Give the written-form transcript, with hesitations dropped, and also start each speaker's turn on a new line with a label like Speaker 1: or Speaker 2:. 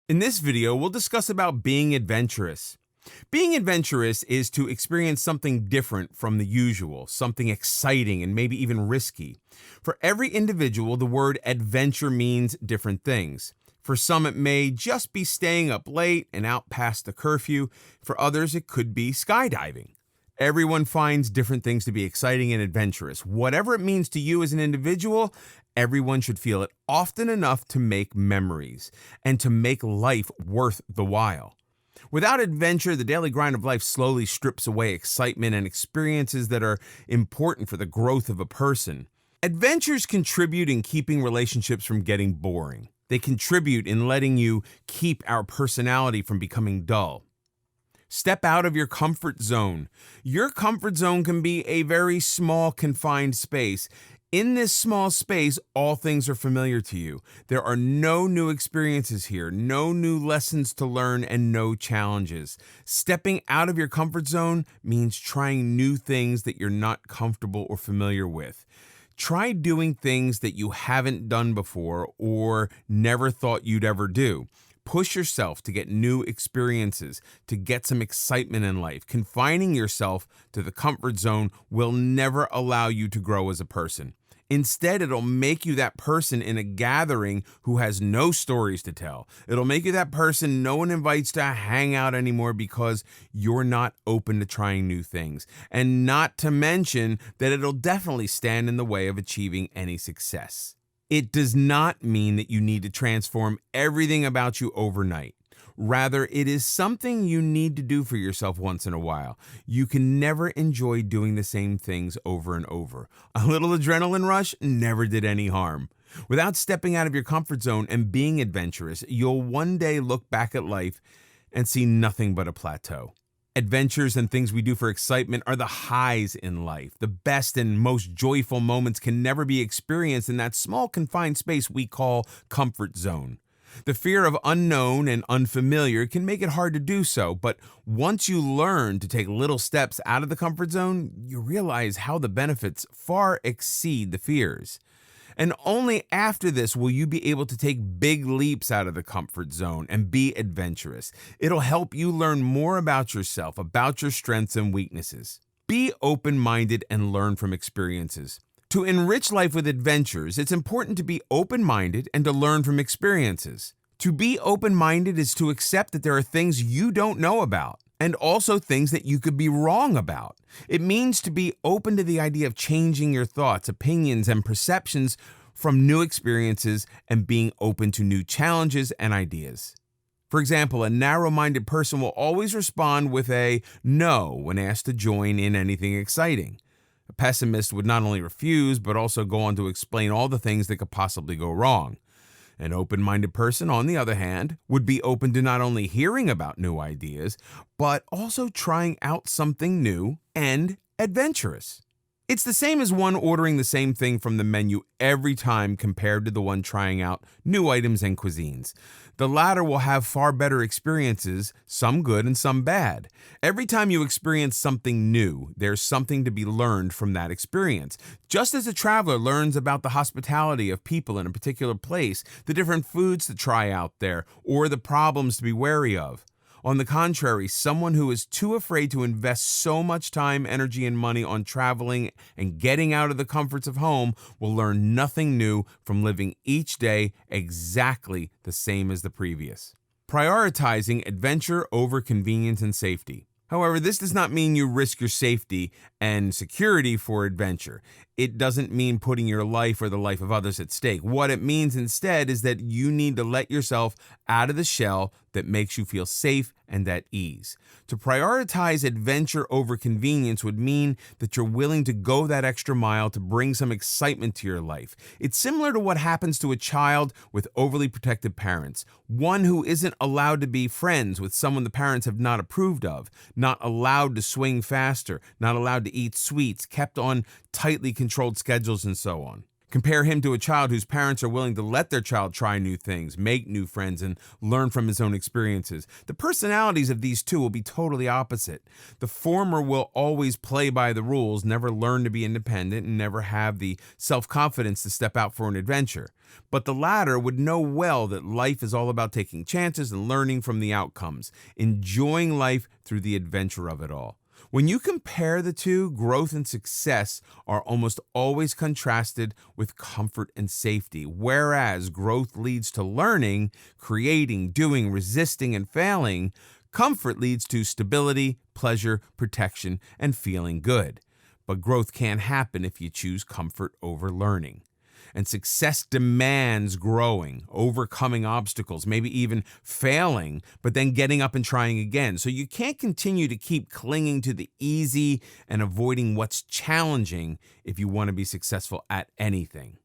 Speaker 1: In this video, we'll discuss about being adventurous. Being adventurous is to experience something different from the usual, something exciting and maybe even risky. For every individual, the word adventure means different things. For some, it may just be staying up late and out past the curfew. For others, it could be skydiving. Everyone finds different things to be exciting and adventurous. Whatever it means to you as an individual, everyone should feel it often enough to make memories and to make life worth the while. Without adventure, the daily grind of life slowly strips away excitement and experiences that are important for the growth of a person. Adventures contribute in keeping relationships from getting boring. They contribute in letting you keep our personality from becoming dull. Step out of your comfort zone. Your comfort zone can be a very small, confined space. In this small space, all things are familiar to you. There are no new experiences here, no new lessons to learn, and no challenges. Stepping out of your comfort zone means trying new things that you're not comfortable or familiar with. Try doing things that you haven't done before or never thought you'd ever do. Push yourself to get new experiences, to get some excitement in life. Confining yourself to the comfort zone will never allow you to grow as a person. Instead, it'll make you that person in a gathering who has no stories to tell. It'll make you that person no one invites to hang out anymore because you're not open to trying new things. And not to mention that it'll definitely stand in the way of achieving any success. It does not mean that you need to transform everything about you overnight. Rather, it is something you need to do for yourself once in a while. You can never enjoy doing the same things over and over. A little adrenaline rush never did any harm. Without stepping out of your comfort zone and being adventurous, you'll one day look back at life and see nothing but a plateau. Adventures and things we do for excitement are the highs in life. The best and most joyful moments can never be experienced in that small confined space we call comfort zone. The fear of unknown and unfamiliar can make it hard to do so, but once you learn to take little steps out of the comfort zone, you realize how the benefits far exceed the fears. And only after this will you be able to take big leaps out of the comfort zone and be adventurous. It'll help you learn more about yourself, about your strengths and weaknesses. Be open-minded and learn from experiences. To enrich life with adventures, it's important to be open-minded and to learn from experiences. To be open-minded is to accept that there are things you don't know about, and also things that you could be wrong about. It means to be open to the idea of changing your thoughts, opinions, and perceptions from new experiences and being open to new challenges and ideas. For example, a narrow-minded person will always respond with a no when asked to join in anything exciting. A pessimist would not only refuse, but also go on to explain all the things that could possibly go wrong. An open-minded person, on the other hand, would be open to not only hearing about new ideas, but also trying out something new and adventurous. It's the same as one ordering the same thing from the menu every time compared to the one trying out new items and cuisines. The latter will have far better experiences, some good and some bad. Every time you experience something new, there's something to be learned from that experience. Just as a traveler learns about the hospitality of people in a particular place, the different foods to try out there, or the problems to be wary of. On the contrary, someone who is too afraid to invest so much time, energy, and money on traveling and getting out of the comforts of home will learn nothing new from living each day exactly the same as the previous. Prioritizing adventure over convenience and safety. However, this does not mean you risk your safety and security for adventure. It doesn't mean putting your life or the life of others at stake. What it means instead is that you need to let yourself out of the shell that makes you feel safe and at ease. To prioritize adventure over convenience would mean that you're willing to go that extra mile to bring some excitement to your life. It's similar to what happens to a child with overly protective parents, one who isn't allowed to be friends with someone the parents have not approved of, not allowed to swing faster, not allowed to eat sweets, kept on tightly controlled schedules, and so on. Compare him to a child whose parents are willing to let their child try new things, make new friends, and learn from his own experiences. The personalities of these two will be totally opposite. The former will always play by the rules, never learn to be independent, and never have the self-confidence to step out for an adventure. But the latter would know well that life is all about taking chances and learning from the outcomes, enjoying life through the adventure of it all. When you compare the two, growth and success are almost always contrasted with comfort and safety. Whereas growth leads to learning, creating, doing, resisting, and failing, comfort leads to stability, pleasure, protection, and feeling good. But growth can't happen if you choose comfort over learning. And success demands growing, overcoming obstacles, maybe even failing, but then getting up and trying again. So you can't continue to keep clinging to the easy and avoiding what's challenging if you want to be successful at anything.